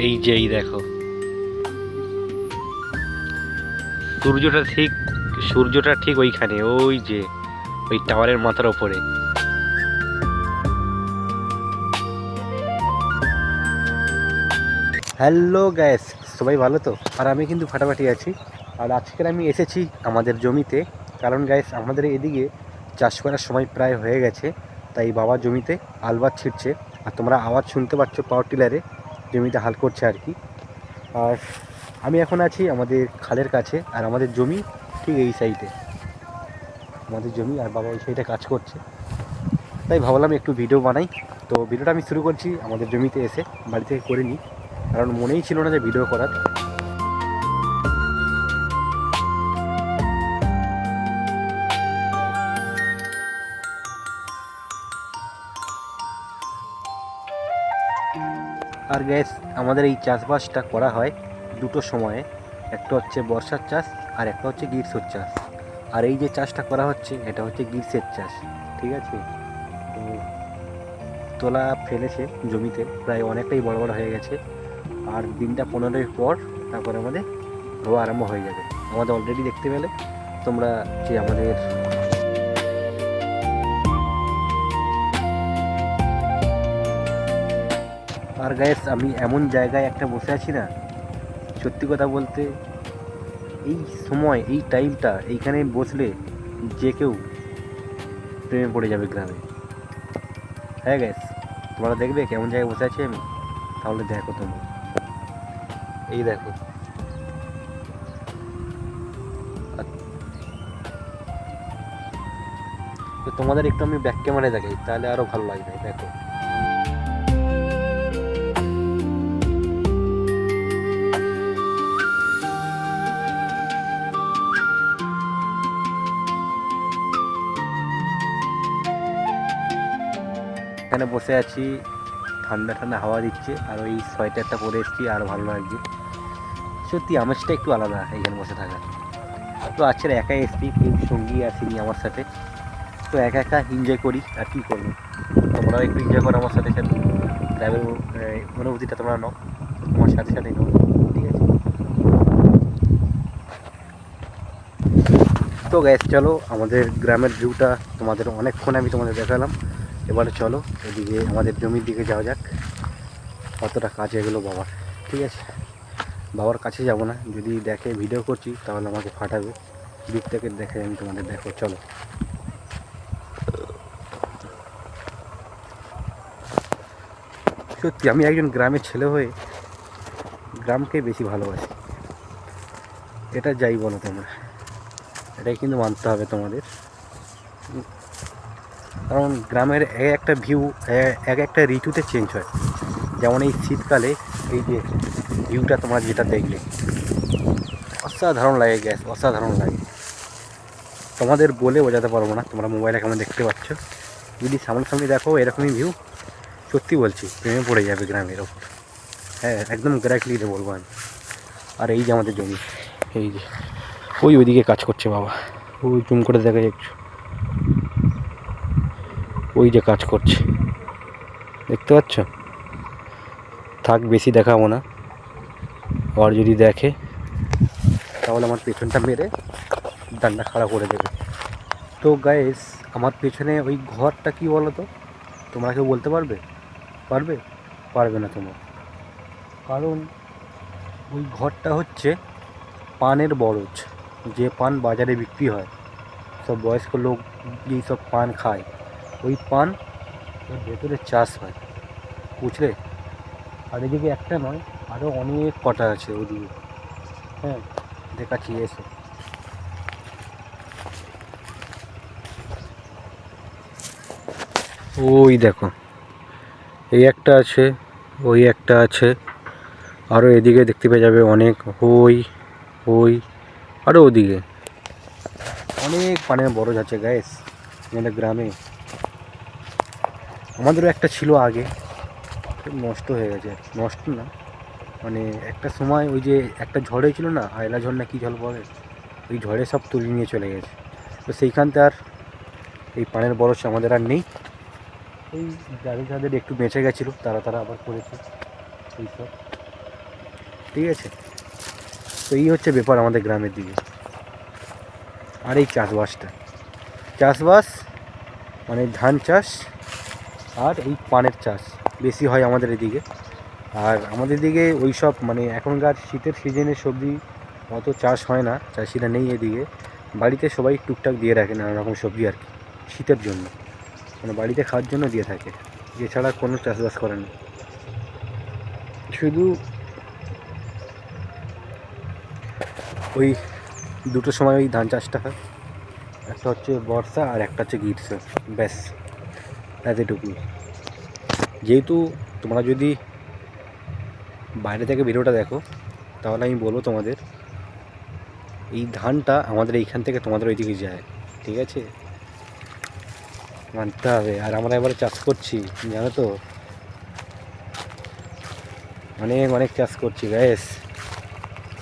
এই যে এই দেখো সূর্যটা ঠিক সূর্যটা ঠিক ওইখানে, ওই যে ওই টাওয়ারের মাথার ওপরে। হ্যালো গ্যাস, সবাই ভালো তো? আর আমি কিন্তু ফাটাফাটি আছি। আর আজকের আমি এসেছি আমাদের জমিতে, কারণ গ্যাস আমাদের এদিকে চাষ করার সময় প্রায় হয়ে গেছে, তাই বাবা জমিতে আলবাত ছিটছে। আর তোমরা আওয়াজ শুনতে পাচ্ছ পাওয়ার টিলারে, জমিতে হাল করছে আর কি। আর আমি এখন আছি আমাদের খালের কাছে, আর আমাদের জমি ঠিক এই সাইডে, আমাদের জমি, আর বাবা ওই সাইডে কাজ করছে। তাই ভাবলাম একটু ভিডিও বানাই। তো ভিডিওটা আমি শুরু করছি আমাদের জমিতে এসে, বাড়ি থেকে করিনি, কারণ মনেই ছিল না যে ভিডিও করার। আর গ্যাস আমাদের এই চাষবাসটা করা হয় দুটো সময়ে, একটা হচ্ছে বর্ষার চাষ আর একটা হচ্ছে গ্রীষ্মের চাষ। আর এই যে চাষটা করা হচ্ছে এটা হচ্ছে গ্রীষ্মের চাষ, ঠিক আছে? তো তোলা ফেলেছে জমিতে, প্রায় অনেকটাই বড় বড় হয়ে গেছে। আর দিনটা 15 পর তারপরে আমাদের রোয়া আরম্ভ হয়ে যাবে। আমাদের অলরেডি দেখতে পেলে তোমরা যে আমাদের আর গ্যাস আমি এমন জায়গায় একটা বসে আছি না, সত্যি কথা বলতে এই সময় এই টাইমটা এইখানে বসলে যে কেউ প্রেমে পড়ে যাবে গ্রামে। হ্যাঁ গ্যাস, তোমরা দেখবে কেমন জায়গায় বসে আছি আমি, তাহলে দেখো তোমরা, এই দেখো। তো তোমাদের একটু আমি ব্যাক ক্যামেরায় দেখাই, তাহলে আরও ভালো লাগবে। দেখো এখানে বসে আছি, ঠান্ডা ঠান্ডা হাওয়া দিচ্ছে, আর ওই সোয়েটারটা পরে এসেছি, আরও ভালো লাগছে। সত্যি আমেজটা একটু আলাদা এইখানে বসে থাকা। তো আজকের একাই এসছি, কেউ সঙ্গী আসেনি আমার সাথে, তো একা একা এনজয় করি। আর কী করবো, তোমরাও একটু এনজয় করো আমার সাথে সাথে। ড্রাইভের অনুভূতিটা তোমরা নাও আমার সাথে সাথেই নাও, ঠিক আছে? তো গ্যাস চলো, আমাদের গ্রামের ভিউটা তোমাদের অনেকক্ষণ আমি তোমাদের দেখালাম। এবারে চলো এদিকে আমাদের জমির দিকে যাওয়া যাক। কতটা কাজ এগুলো বাবার, ঠিক আছে? বাবার কাছে যাব না, যদি দেখে ভিডিও করছি তাহলে আমাকে ফাটাবে। দূর থেকে দেখে আমি তোমাদের দেখো, চলো। সত্যি আমি একজন গ্রামের ছেলে হয়ে গ্রামকে বেশি ভালোবাসি, এটা যাই বলো তোমরা, এটাই কিন্তু মানতে হবে তোমাদের। কারণ গ্রামের এক একটা ভিউ এক একটা ঋতুতে চেঞ্জ হয়। যেমন এই শীতকালে এই যে ভিউটা তোমরা যেটা দেখলে, অসাধারণ লাগে গ্যাস, অসাধারণ লাগে। তোমাদের বলে বোঝাতে পারবো না, তোমরা মোবাইলে কেমন দেখতে পাচ্ছ। যদি সামনাসামনি দেখো এরকমই ভিউ, সত্যি বলছি প্রেমে পড়ে যাবে গ্রামের ওপর। হ্যাঁ, একদম গ্যারান্টি বলবো আমি। আর এই যে আমাদের জমি, এই যে ওইদিকে কাজ করছে বাবা, ওই জুম করে দেখা যাচ্ছে, ওই যে কাজ করছে, দেখতে পাচ্ছ? থাক বেশি দেখাবো না, আর যদি দেখে তাহলে আমার পেছনটা মেরে ডান্ডা খাড়া করে দেবে। তো গাইস, আমার পেছনে ওই ঘরটা কি বলো তো? তোমরা কেউ বলতে পারবে? পারবে? পারবে না তোমরা, কারণ ওই ঘরটা হচ্ছে পানের বরজ। যে পান বাজারে বিক্রি হয়, সব বয়স্ক লোক যেই সব পান খায়, ওই পান ওর ভেতরে চাষ হয়, বুঝলে? আর এদিকে একটা নয়, আরও অনেক কটা আছে ওদিকে। হ্যাঁ, দেখাচ্ছি, এসো। ওই দেখো, এই একটা আছে, ওই একটা আছে, আরও এদিকে দেখতে পেয়ে যাবে অনেক, ওই ওই আরও ওদিকে অনেক পানের বরজ আছে গাইস আমাদের গ্রামে। আমাদেরও একটা ছিল আগে, নষ্ট হয়ে গেছে। নষ্ট না, মানে একটা সময় ওই যে একটা ঝড় হয়েছিল না, আয়লা ঝড় না কি ঝড় বলে, ওই ঝড়ে সব তুলে নিয়ে চলে গেছে। তো সেইখানতে আর এই পানের বরজ আমাদের আর নেই। ওই যাদের যাদের একটু বেঁচে গেছিলো তারা আবার করেছে এইসব। ঠিক আছে। তো এই হচ্ছে ব্যাপার আমাদের গ্রামের দিকে। আর এই চাষবাস মানে ধান চাষ আর এই পানের চাষ বেশি হয় আমাদের এদিকে। আর আমাদের দিকে ওই সব মানে এখনকার শীতের সিজনে সবজি অত চাষ হয় না, চাষিরা নেই এদিকে। বাড়িতে সবাই টুকটাক দিয়ে রাখে নানা রকম সবজি আর কি, শীতের জন্য, মানে বাড়িতে খাওয়ার জন্য দিয়ে থাকে, এছাড়া কোনো চাষবাস করে না। শুধু ওই দুটো সময় ওই ধান চাষটা হয়, একটা হচ্ছে বর্ষা আর একটা হচ্ছে গ্রীষ্ম, ব্যাস এতটুকুই। যেহেতু তোমরা যদি বাইরে থেকে ভিডিওটা দেখো তাহলে আমি বলবো তোমাদের, এই ধানটা আমাদের এইখান থেকে তোমাদের ওইদিকে যায়, ঠিক আছে, মানতে হবে। আর আমরা এবারে চাষ করছি জানো তো, অনেক অনেক চাষ করছি গ্যাস,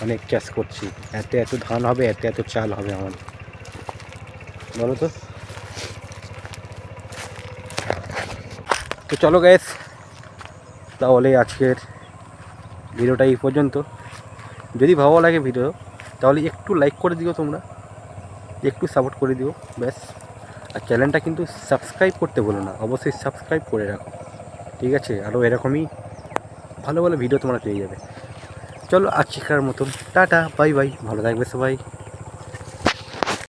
অনেক চাষ করছি। এত এত ধান হবে, এত এত চাল হবে আমাদের, বলো তো। তো চলো গ্যাস, তাহলে আজকের ভিডিওটা এই পর্যন্ত। যদি ভালো লাগে ভিডিও তাহলে একটু লাইক করে দিও, তোমরা একটু সাপোর্ট করে দিও, ব্যাস। আর চ্যানেলটা কিন্তু সাবস্ক্রাইব করতে বলো না, অবশ্যই সাবস্ক্রাইব করে রাখো, ঠিক আছে। আরও এরকমই ভালো ভালো ভিডিও তোমরা পেয়ে যাবে। চলো আজকের মতন টাটা, বাই বাই, ভালো থাকবে সবাই।